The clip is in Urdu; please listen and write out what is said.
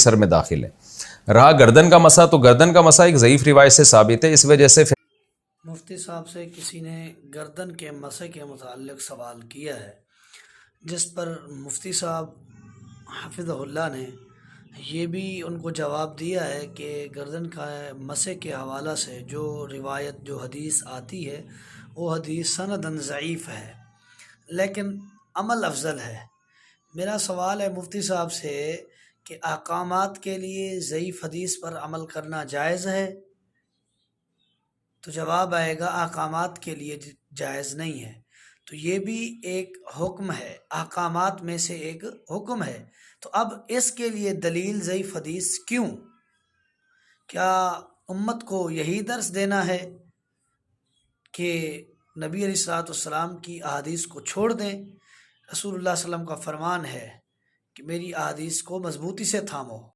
سر میں داخل ہے۔ رہا گردن کا مسا، تو گردن کا مسا ایک ضعیف روایت سے ثابت ہے، اس وجہ سے مفتی صاحب سے کسی نے گردن کے مسے کے متعلق سوال کیا ہے، جس پر مفتی صاحب حفظہ اللہ نے یہ بھی ان کو جواب دیا ہے کہ گردن کا مسے کے حوالہ سے جو روایت، جو حدیث آتی ہے، وہ حدیث سنداً ضعیف ہے، لیکن عمل افضل ہے۔ میرا سوال ہے مفتی صاحب سے کہ احکامات کے لیے ضعیف حدیث پر عمل کرنا جائز ہے؟ تو جواب آئے گا احکامات کے لیے جائز نہیں ہے۔ تو یہ بھی ایک حکم ہے، احکامات میں سے ایک حکم ہے۔ تو اب اس کے لیے دلیل ضعیف حدیث کیوں؟ کیا امت کو یہی درس دینا ہے کہ نبی علیہ الصلوۃ والسلام کی احادیث کو چھوڑ دیں؟ رسول اللہ صلی اللہ علیہ وسلم کا فرمان ہے کہ میری احادیث کو مضبوطی سے تھامو۔